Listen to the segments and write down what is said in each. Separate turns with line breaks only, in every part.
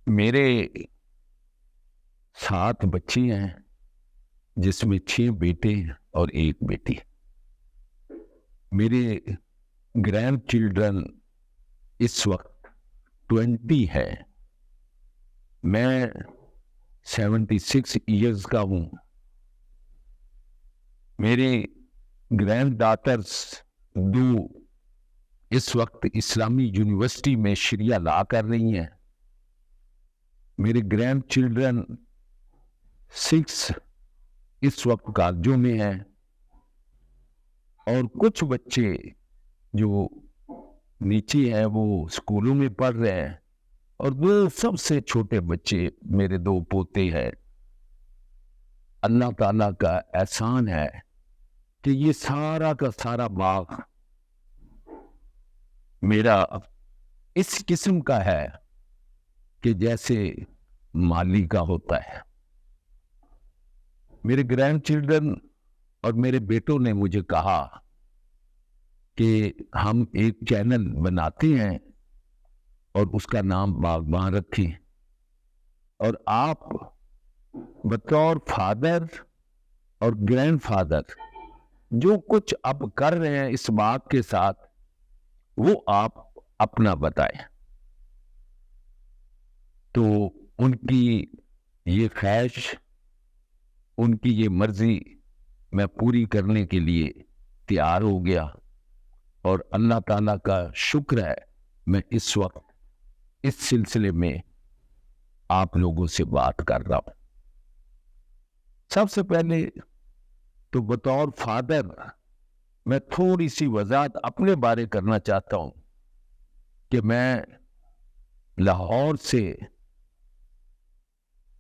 میرے 7 بچے ہیں، جس میں 6 بیٹے اور 1 بیٹی۔ میرے گرینڈ چلڈرن اس وقت 20 ہے۔ میں 76 ایئرز کا ہوں۔ میرے گرینڈ ڈاٹرز 2 اس وقت اسلامی یونیورسٹی میں شریعہ لا کر رہی ہیں۔ میرے گرینڈ چلڈرن 6 اس وقت کالجوں میں ہیں، اور کچھ بچے جو نیچے ہیں وہ اسکولوں میں پڑھ رہے ہیں، اور 2 سب سے چھوٹے بچے میرے 2 پوتے ہیں۔ اللہ تعالیٰ کا احسان ہے کہ یہ سارا کا سارا باغ میرا اس قسم کا ہے کہ جیسے مالی کا ہوتا ہے۔ میرے گرینڈ چلڈرن اور میرے بیٹوں نے مجھے کہا کہ ہم ایک چینل بناتے ہیں اور اس کا نام باغباں رکھیں، اور آپ بطور فادر اور گرینڈ فادر جو کچھ اب کر رہے ہیں اس باغ کے ساتھ، وہ آپ اپنا بتائیں۔ تو ان کی یہ خواہش، ان کی یہ مرضی میں پوری کرنے کے لیے تیار ہو گیا، اور اللہ تعالیٰ کا شکر ہے میں اس وقت اس سلسلے میں آپ لوگوں سے بات کر رہا ہوں۔ سب سے پہلے تو بطور فادر میں تھوڑی سی وضاحت اپنے بارے کرنا چاہتا ہوں کہ میں لاہور سے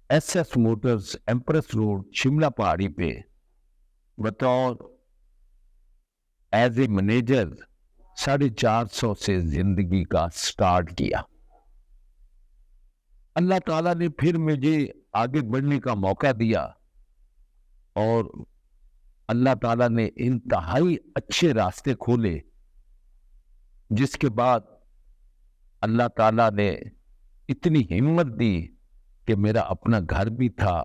S S Motors empress road Shimla پہاڑی پہ بطور ایز اے مینیجر 450 سے زندگی کا سٹارٹ کیا۔ اللہ تعالیٰ نے پھر مجھے آگے بڑھنے کا موقع دیا، اور اللہ تعالیٰ نے انتہائی اچھے راستے کھولے، جس کے بعد اللہ تعالیٰ نے اتنی ہمت دی کہ میرا اپنا گھر بھی تھا،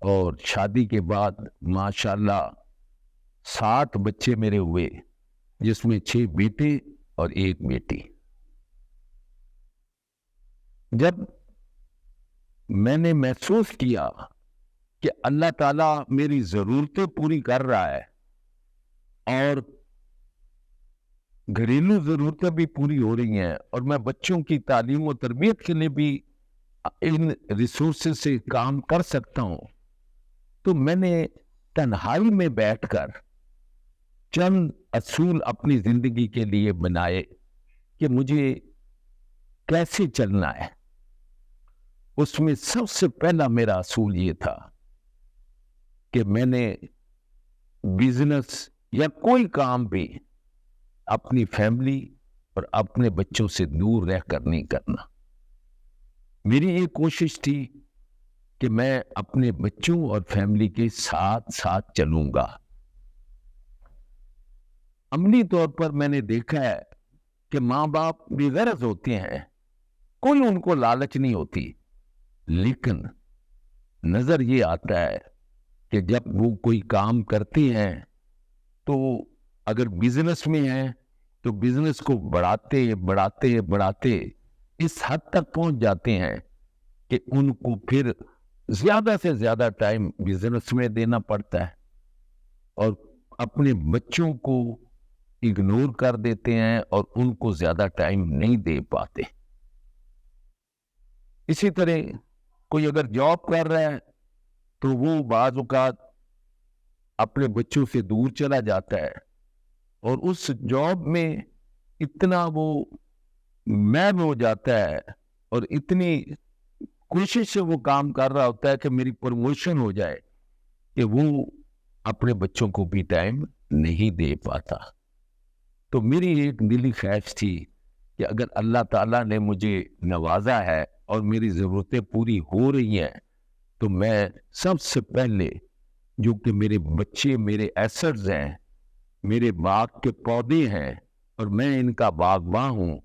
اور شادی کے بعد ماشاءاللہ 7 بچے میرے ہوئے، جس میں 6 بیٹے اور 1 بیٹی۔ جب میں نے محسوس کیا کہ اللہ تعالیٰ میری ضرورتیں پوری کر رہا ہے، اور گھریلو ضرورتیں بھی پوری ہو رہی ہیں، اور میں بچوں کی تعلیم و تربیت کے لیے بھی ان ریسورسز سے کام کر سکتا ہوں، تو میں نے تنہائی میں بیٹھ کر چند اصول اپنی زندگی کے لیے بنائے کہ مجھے کیسے چلنا ہے۔ اس میں سب سے پہلا میرا اصول یہ تھا کہ میں نے بزنس یا کوئی کام بھی اپنی فیملی اور اپنے بچوں سے دور رہ کر نہیں کرنا۔ میری یہ کوشش تھی کہ میں اپنے بچوں اور فیملی کے ساتھ ساتھ چلوں گا۔ عملی طور پر میں نے دیکھا ہے کہ ماں باپ بے غرض ہوتے ہیں، کوئی ان کو لالچ نہیں ہوتی، لیکن نظر یہ آتا ہے کہ جب وہ کوئی کام کرتے ہیں تو اگر بزنس میں ہیں تو بزنس کو بڑھاتے بڑھاتے بڑھاتے اس حد تک پہنچ جاتے ہیں کہ ان کو پھر زیادہ سے زیادہ ٹائم بزنس میں دینا پڑتا ہے، اور اپنے بچوں کو اگنور کر دیتے ہیں اور ان کو زیادہ ٹائم نہیں دے پاتے۔ اسی طرح کوئی اگر جاب کر رہا ہے تو وہ بعض اوقات اپنے بچوں سے دور چلا جاتا ہے، اور اس جاب میں اتنا وہ مین ہو جاتا ہے اور اتنی کوشش سے وہ کام کر رہا ہوتا ہے کہ میری پروموشن ہو جائے، کہ وہ اپنے بچوں کو بھی ٹائم نہیں دے پاتا۔ تو میری ایک دلی خواہش تھی کہ اگر اللہ تعالیٰ نے مجھے نوازا ہے اور میری ضرورتیں پوری ہو رہی ہیں، تو میں سب سے پہلے، جو کہ میرے بچے میرے ایسٹس ہیں، میرے باغ کے پودے ہیں، اور میں ان کا باغباں ہوں،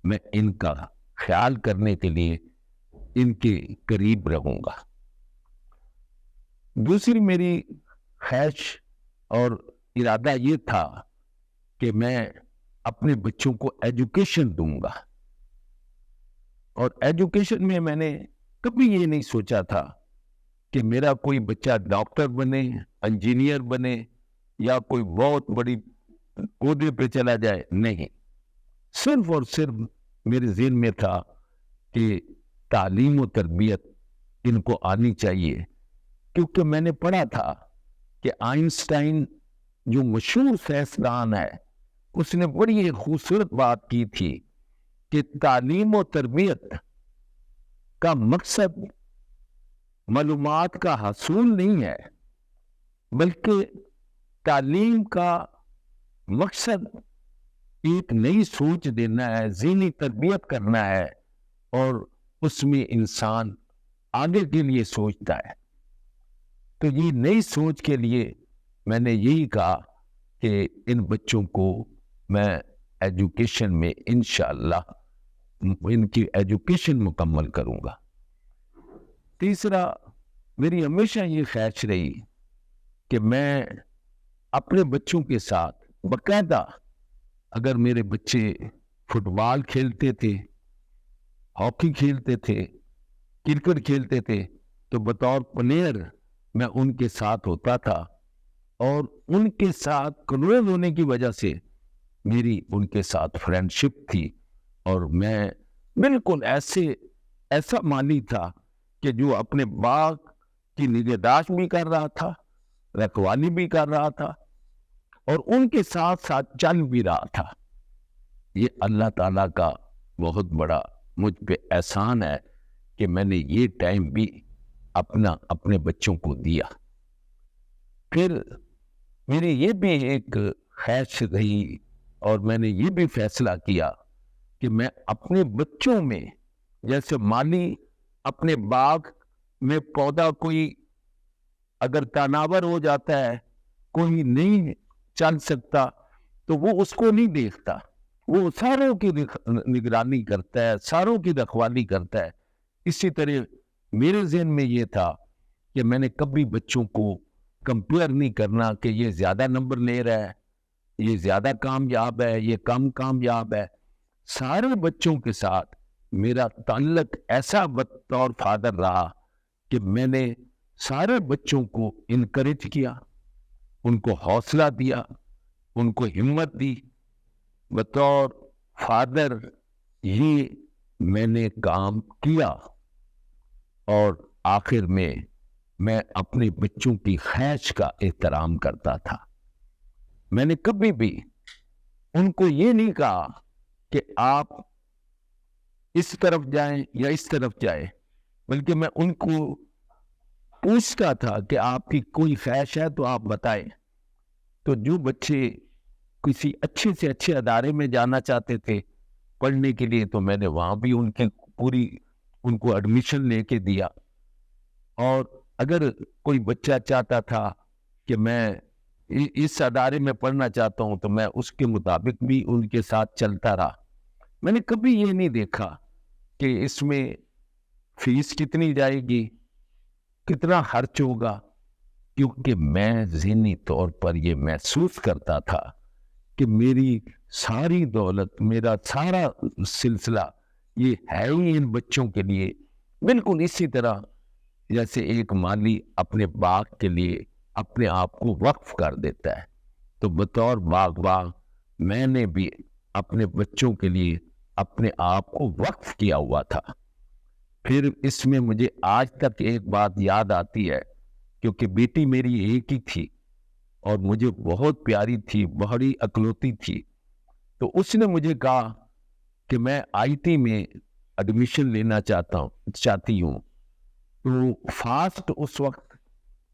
میں ان کا خیال کرنے کے لیے ان کے قریب رہوں گا۔ دوسری میری خواہش اور ارادہ یہ تھا کہ میں اپنے بچوں کو ایجوکیشن دوں گا، اور ایجوکیشن میں نے کبھی یہ نہیں سوچا تھا کہ میرا کوئی بچہ ڈاکٹر بنے، انجینئر بنے، یا کوئی بہت بڑی عہدے پہ چلا جائے، نہیں، صرف اور صرف میرے ذہن میں تھا کہ تعلیم و تربیت ان کو آنی چاہیے، کیونکہ میں نے پڑھا تھا کہ آئنسٹائن جو مشہور سائنسدان ہے، اس نے بڑی ایک خوبصورت بات کی تھی کہ تعلیم و تربیت کا مقصد معلومات کا حصول نہیں ہے، بلکہ تعلیم کا مقصد ایک نئی سوچ دینا ہے، ذہنی تربیت کرنا ہے، اور اس میں انسان آگے کے لیے سوچتا ہے۔ تو یہ نئی سوچ کے لیے میں نے یہی کہا کہ ان بچوں کو میں ایجوکیشن میں انشاءاللہ ان کی ایجوکیشن مکمل کروں گا۔ تیسرا، میری ہمیشہ یہ خواہش رہی کہ میں اپنے بچوں کے ساتھ باقاعدہ، اگر میرے بچے فٹ بال کھیلتے تھے، ہاکی کھیلتے تھے، کرکٹ کھیلتے تھے، تو بطور پلیئر میں ان کے ساتھ ہوتا تھا، اور ان کے ساتھ کلوز ہونے کی وجہ سے میری ان کے ساتھ فرینڈ شپ تھی، اور میں بالکل ایسا مالی تھا کہ جو اپنے باغ کی نگہداشت بھی کر رہا تھا، رکھوالی بھی کر رہا تھا، اور ان کے ساتھ ساتھ چل بھی رہا تھا۔ یہ اللہ تعالیٰ کا بہت بڑا مجھ پہ احسان ہے کہ میں نے یہ ٹائم بھی اپنے بچوں کو دیا۔ پھر میری یہ بھی ایک خواہش رہی، اور میں نے یہ بھی فیصلہ کیا کہ میں اپنے بچوں میں، جیسے مالی اپنے باغ میں پودا کوئی اگر تناور ہو جاتا ہے، کوئی نہیں چل سکتا، تو وہ اس کو نہیں دیکھتا، وہ ساروں کی نگرانی کرتا ہے، ساروں کی رکھوالی کرتا ہے۔ اسی طرح میرے ذہن میں یہ تھا کہ میں نے کبھی بچوں کو کمپیئر نہیں کرنا کہ یہ زیادہ نمبر لے رہا ہے، یہ زیادہ کامیاب ہے، یہ کم کامیاب ہے۔ سارے بچوں کے ساتھ میرا تعلق ایسا بطور فادر رہا کہ میں نے سارے بچوں کو انکریج کیا، ان کو حوصلہ دیا، ان کو ہمت دی۔ بطور فادر یہ میں نے کام کیا، اور آخر میں اپنے بچوں کی خواہش کا احترام کرتا تھا۔ میں نے کبھی بھی ان کو یہ نہیں کہا کہ آپ اس طرف جائیں یا اس طرف جائیں، بلکہ میں ان کو پوچھتا تھا کہ آپ کی کوئی خواہش ہے تو آپ بتائیں۔ تو جو بچے کسی اچھے سے اچھے ادارے میں جانا چاہتے تھے پڑھنے کے لیے، تو میں نے وہاں بھی ان کو ایڈمیشن لے کے دیا، اور اگر کوئی بچہ چاہتا تھا کہ میں اس ادارے میں پڑھنا چاہتا ہوں، تو میں اس کے مطابق بھی ان کے ساتھ چلتا رہا۔ میں نے کبھی یہ نہیں دیکھا کہ اس میں فیس کتنی جائے گی، کتنا خرچ ہوگا، کیونکہ میں ذہنی طور پر یہ محسوس کرتا تھا کہ میری ساری دولت، میرا سارا سلسلہ یہ ہے ہی ان بچوں کے لیے۔ بالکل اسی طرح جیسے ایک مالی اپنے باغ کے لیے اپنے آپ کو وقف کر دیتا ہے، تو بطور باغبان میں نے بھی اپنے بچوں کے لیے اپنے آپ کو وقف کیا ہوا تھا۔ پھر اس میں مجھے آج تک ایک بات یاد آتی ہے، کیونکہ بیٹی میری ایک ہی تھی اور مجھے بہت پیاری تھی، بڑی اکلوتی تھی، تو اس نے مجھے کہا کہ میں آئی ٹی میں ایڈمیشن لینا چاہتی ہوں۔ تو فاسٹ اس وقت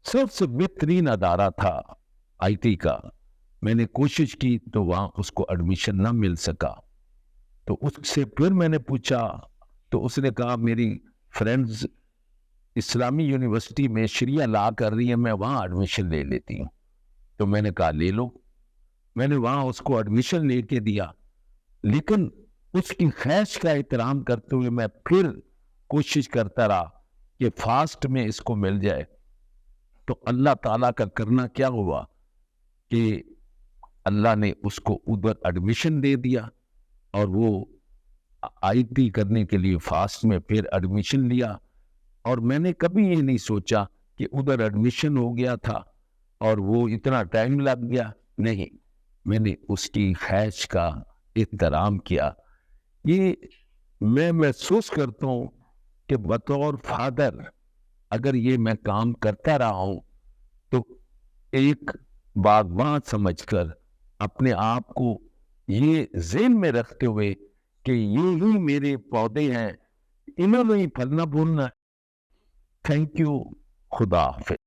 سب سے بہترین ادارہ تھا آئی ٹی کا، میں نے کوشش کی تو وہاں اس کو ایڈمیشن نہ مل سکا۔ تو اس سے پھر میں نے پوچھا تو اس نے کہا میری فرینڈز اسلامی یونیورسٹی میں شریعہ لا کر رہی ہے، میں وہاں ایڈمیشن لے لیتی ہوں۔ تو میں نے کہا لے لو۔ میں نے وہاں اس کو ایڈمیشن لے کے دیا، لیکن اس کی خواہش کا احترام کرتے ہوئے میں پھر کوشش کرتا رہا کہ فاسٹ میں اس کو مل جائے. تو اللہ تعالیٰ کا کرنا کیا ہوا کہ اللہ نے اس کو ادھر ایڈمیشن دے دیا, اور وہ آئی ٹی کرنے کے لیے فاسٹ میں پھر ایڈمیشن لیا. اور میں نے کبھی یہ نہیں سوچا کہ ادھر ایڈمیشن ہو گیا تھا اور وہ اتنا ٹائم لگ گیا. نہیں, میں نے اس کی خواہش کا احترام کیا. یہ میں محسوس کرتا ہوں کہ بطور فادر اگر یہ میں کام کرتا رہا ہوں تو ایک باغبان سمجھ کر اپنے آپ کو یہ ذہن میں رکھتے ہوئے کہ یہ ہی میرے پودے ہیں, انہوں نے ہی پھلنا پھولنا. Thank you. خدا حافظ.